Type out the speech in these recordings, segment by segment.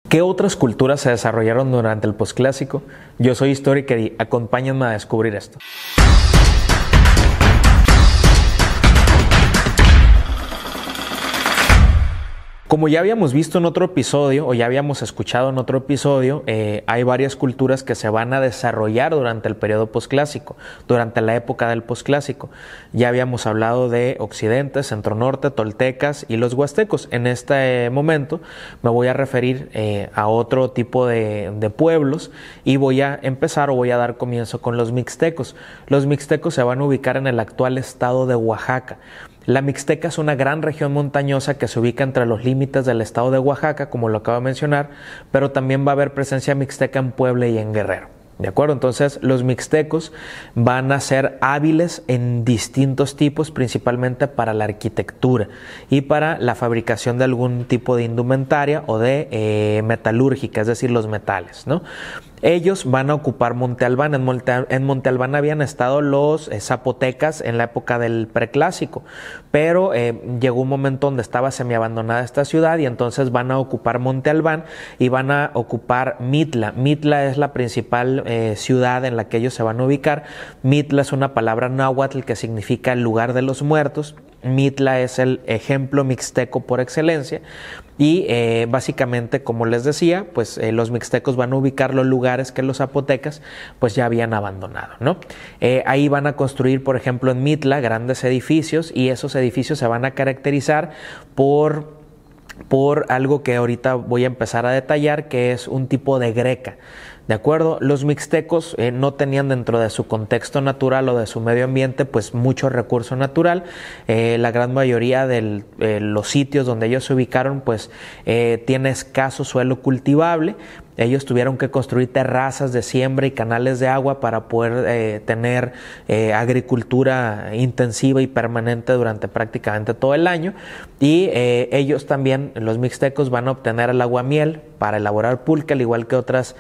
¿Qué otras culturas se desarrollaron durante el posclásico? Yo soy Storyker y acompáñenme a descubrir esto. Como ya habíamos visto en otro episodio, o ya habíamos escuchado en otro episodio, hay varias culturas que se van a desarrollar durante el periodo posclásico, durante la época del posclásico. Ya habíamos hablado de Occidente, Centro Norte, Toltecas y los huastecos. En este momento me voy a referir a otro tipo de pueblos y voy a empezar o voy a dar comienzo con los mixtecos. Los mixtecos se van a ubicar en el actual estado de Oaxaca. La Mixteca es una gran región montañosa que se ubica entre los límites del estado de Oaxaca, como lo acabo de mencionar, pero también va a haber presencia mixteca en Puebla y en Guerrero. ¿De acuerdo? Entonces, los mixtecos van a ser hábiles en distintos tipos, principalmente para la arquitectura y para la fabricación de algún tipo de indumentaria o de metalúrgica, es decir, los metales, ¿no? Ellos van a ocupar Monte Albán. En Monte Albán habían estado los zapotecas en la época del preclásico, pero llegó un momento donde estaba semiabandonada esta ciudad y entonces van a ocupar Monte Albán y van a ocupar Mitla. Mitla es la principal ciudad en la que ellos se van a ubicar. Mitla es una palabra náhuatl que significa el lugar de los muertos. Mitla es el ejemplo mixteco por excelencia y básicamente, como les decía, pues los mixtecos van a ubicar los lugares que los zapotecas pues ya habían abandonado, ¿no? Ahí van a construir, por ejemplo, en Mitla grandes edificios y esos edificios se van a caracterizar por algo que ahorita voy a empezar a detallar, que es un tipo de greca. ¿De acuerdo? Los mixtecos no tenían dentro de su contexto natural o de su medio ambiente pues mucho recurso natural. La gran mayoría de los sitios donde ellos se ubicaron pues tiene escaso suelo cultivable. Ellos tuvieron que construir terrazas de siembra y canales de agua para poder tener agricultura intensiva y permanente durante prácticamente todo el año. Y ellos también, los mixtecos, van a obtener el aguamiel para elaborar pulque, al igual que otras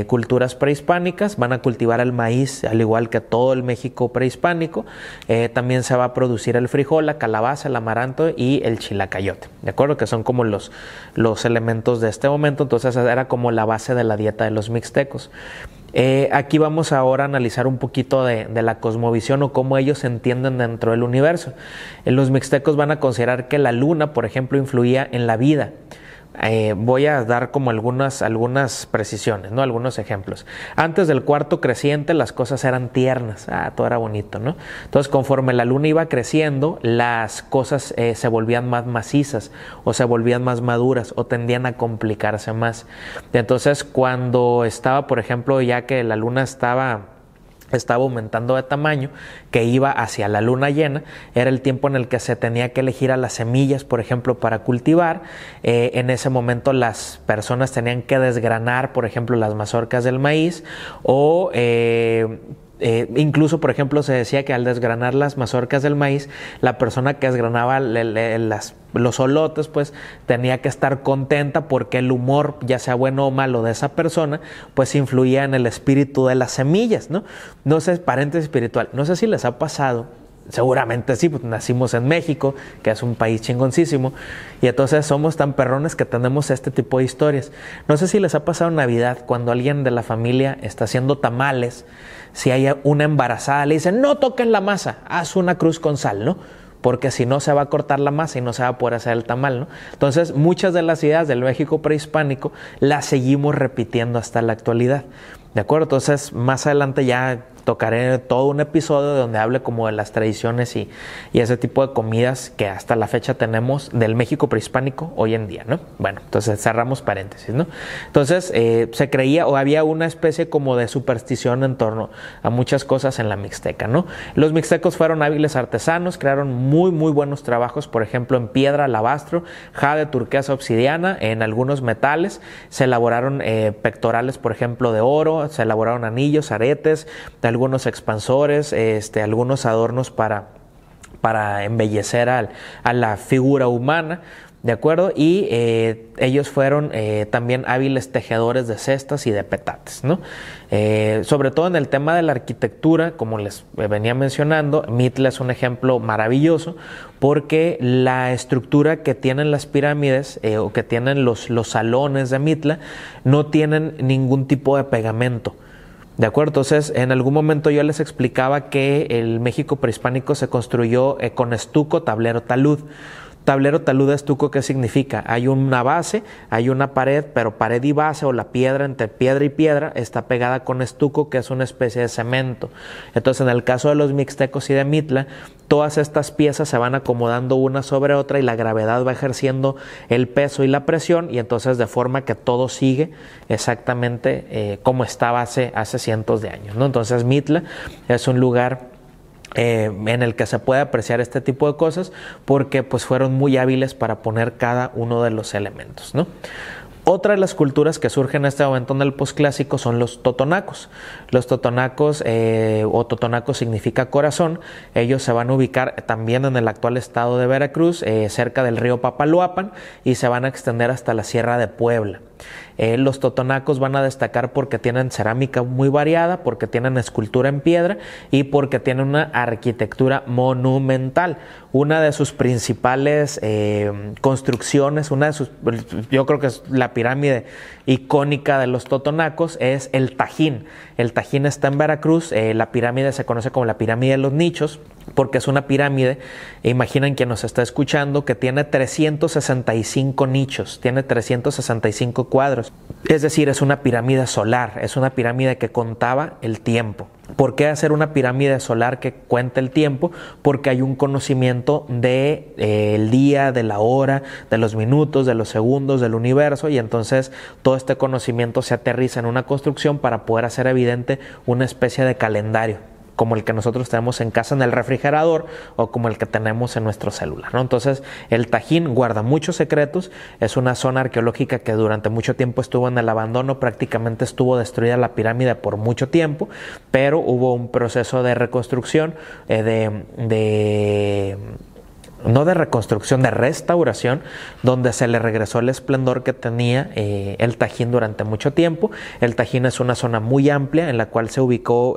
culturas prehispánicas. Van a cultivar el maíz, al igual que todo el México prehispánico. También se va a producir el frijol, la calabaza, el amaranto y el chilacayote. ¿De acuerdo? Que son como los elementos de este momento. Entonces era como la base de la dieta de los mixtecos. Aquí vamos ahora a analizar un poquito de la cosmovisión o cómo ellos se entienden dentro del universo. Los mixtecos van a considerar que la luna, por ejemplo, influía en la vida. Voy a dar como algunas precisiones, ¿no? Algunos ejemplos. Antes del cuarto creciente las cosas eran tiernas, todo era bonito, ¿no? Entonces, conforme la luna iba creciendo, las cosas se volvían más macizas o se volvían más maduras o tendían a complicarse más. Entonces, cuando estaba, por ejemplo, ya que la luna estaba aumentando de tamaño, que iba hacia la luna llena, era el tiempo en el que se tenía que elegir a las semillas, por ejemplo, para cultivar. En ese momento las personas tenían que desgranar, por ejemplo, las mazorcas del maíz o incluso, por ejemplo, se decía que al desgranar las mazorcas del maíz, la persona que desgranaba los olotes, pues tenía que estar contenta porque el humor, ya sea bueno o malo, de esa persona, pues influía en el espíritu de las semillas, ¿no? No sé, paréntesis espiritual, no sé si les ha pasado. Seguramente sí, pues nacimos en México, que es un país chingoncísimo, y entonces somos tan perrones que tenemos este tipo de historias. No sé si les ha pasado en Navidad, cuando alguien de la familia está haciendo tamales, si hay una embarazada, le dicen, no toques la masa, haz una cruz con sal, ¿no? Porque si no se va a cortar la masa y no se va a poder hacer el tamal, ¿no? Entonces, muchas de las ideas del México prehispánico las seguimos repitiendo hasta la actualidad, ¿de acuerdo? Entonces, más adelante ya tocaré todo un episodio donde hable como de las tradiciones y ese tipo de comidas que hasta la fecha tenemos del México prehispánico hoy en día, ¿no? Bueno, entonces cerramos paréntesis, ¿no? Entonces se creía o había una especie como de superstición en torno a muchas cosas en la Mixteca, ¿no? Los mixtecos fueron hábiles artesanos, crearon muy buenos trabajos, por ejemplo, en piedra, alabastro, jade, turquesa, obsidiana, en algunos metales. Se elaboraron pectorales, por ejemplo, de oro, se elaboraron anillos, aretes, algunos expansores, algunos adornos para embellecer a la figura humana. ¿de acuerdo? Y ellos fueron también hábiles tejedores de cestas y de petates, ¿no? Sobre todo en el tema de la arquitectura, como les venía mencionando, Mitla es un ejemplo maravilloso porque la estructura que tienen las pirámides o que tienen los salones de Mitla no tienen ningún tipo de pegamento. ¿De acuerdo? Entonces, en algún momento yo les explicaba que el México prehispánico se construyó con estuco, tablero, talud. Tablero, talud, estuco, ¿qué significa? Hay una base, hay una pared, pero pared y base o la piedra entre piedra y piedra está pegada con estuco, que es una especie de cemento. Entonces, en el caso de los mixtecos y de Mitla, todas estas piezas se van acomodando una sobre otra y la gravedad va ejerciendo el peso y la presión, y entonces de forma que todo sigue exactamente como estaba hace cientos de años, ¿no? Entonces, Mitla es un lugar en el que se puede apreciar este tipo de cosas porque pues fueron muy hábiles para poner cada uno de los elementos, ¿no? Otra de las culturas que surgen en este momento en el posclásico son los totonacos. Los totonacos, o totonaco significa corazón, ellos se van a ubicar también en el actual estado de Veracruz, cerca del río Papaloapan, y se van a extender hasta la Sierra de Puebla. Los totonacos van a destacar porque tienen cerámica muy variada, porque tienen escultura en piedra y porque tienen una arquitectura monumental. Una de sus principales construcciones, yo creo que es la pirámide icónica de los totonacos, es el Tajín. El Tajín está en Veracruz. La pirámide se conoce como la pirámide de los nichos porque es una pirámide, imaginen quien nos está escuchando, que tiene 365 nichos, tiene 365 cuadros. Es decir, es una pirámide solar, es una pirámide que contaba el tiempo. ¿Por qué hacer una pirámide solar que cuente el tiempo? Porque hay un conocimiento del día, de la hora, de los minutos, de los segundos, del universo, y entonces todo este conocimiento se aterriza en una construcción para poder hacer evidente una especie de calendario, como el que nosotros tenemos en casa en el refrigerador o como el que tenemos en nuestro celular, ¿no? Entonces, el Tajín guarda muchos secretos, es una zona arqueológica que durante mucho tiempo estuvo en el abandono, prácticamente estuvo destruida la pirámide por mucho tiempo, pero hubo un proceso de reconstrucción, no de reconstrucción, de restauración, donde se le regresó el esplendor que tenía el Tajín durante mucho tiempo. El Tajín es una zona muy amplia en la cual se ubicó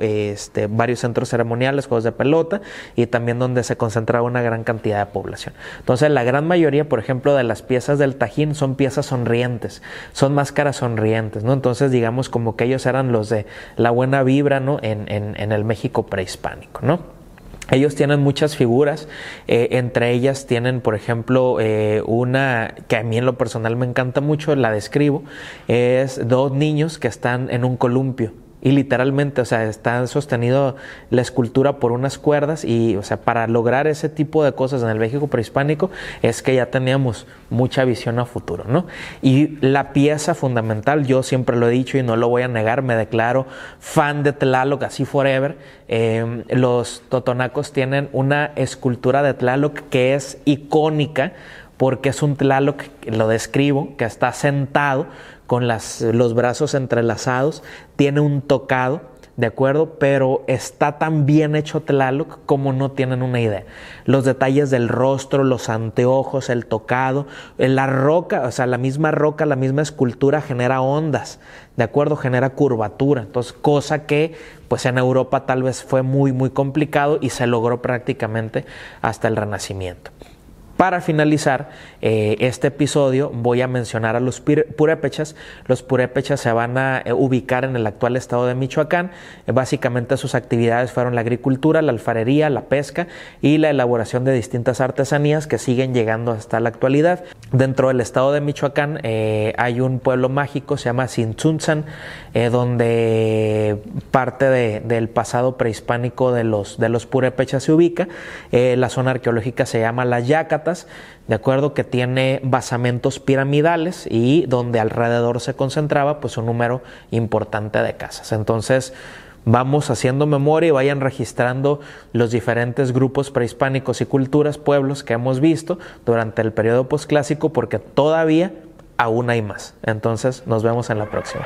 varios centros ceremoniales, juegos de pelota, y también donde se concentraba una gran cantidad de población. Entonces, la gran mayoría, por ejemplo, de las piezas del Tajín son piezas sonrientes, son máscaras sonrientes, ¿no? Entonces, digamos como que ellos eran los de la buena vibra, ¿no? En el México prehispánico, ¿no? Ellos tienen muchas figuras, entre ellas tienen, por ejemplo, una que a mí en lo personal me encanta mucho, la describo, es dos niños que están en un columpio. Y literalmente, o sea, está sostenido la escultura por unas cuerdas y, o sea, para lograr ese tipo de cosas en el México prehispánico es que ya teníamos mucha visión a futuro, ¿no? Y la pieza fundamental, yo siempre lo he dicho y no lo voy a negar, me declaro fan de Tlaloc, así forever. Los totonacos tienen una escultura de Tlaloc que es icónica porque es un Tlaloc, lo describo, que está sentado con los brazos entrelazados, tiene un tocado, ¿de acuerdo? Pero está tan bien hecho Tlaloc como no tienen una idea. Los detalles del rostro, los anteojos, el tocado, la roca, o sea, la misma roca, la misma escultura genera ondas, ¿de acuerdo? Genera curvatura. Entonces, cosa que pues en Europa tal vez fue muy, muy complicado y se logró prácticamente hasta el Renacimiento. Para finalizar este episodio voy a mencionar a los purépechas. Los purépechas se van a ubicar en el actual estado de Michoacán. Básicamente sus actividades fueron la agricultura, la alfarería, la pesca y la elaboración de distintas artesanías que siguen llegando hasta la actualidad. Dentro del estado de Michoacán hay un pueblo mágico, se llama Tzintzuntzan, donde parte del pasado prehispánico de los purépechas se ubica. La zona arqueológica se llama Las Yácatas, de acuerdo, que tiene basamentos piramidales y donde alrededor se concentraba pues un número importante de casas. Entonces vamos haciendo memoria y vayan registrando los diferentes grupos prehispánicos y culturas, pueblos que hemos visto durante el periodo posclásico, porque todavía aún hay más. Entonces nos vemos en la próxima.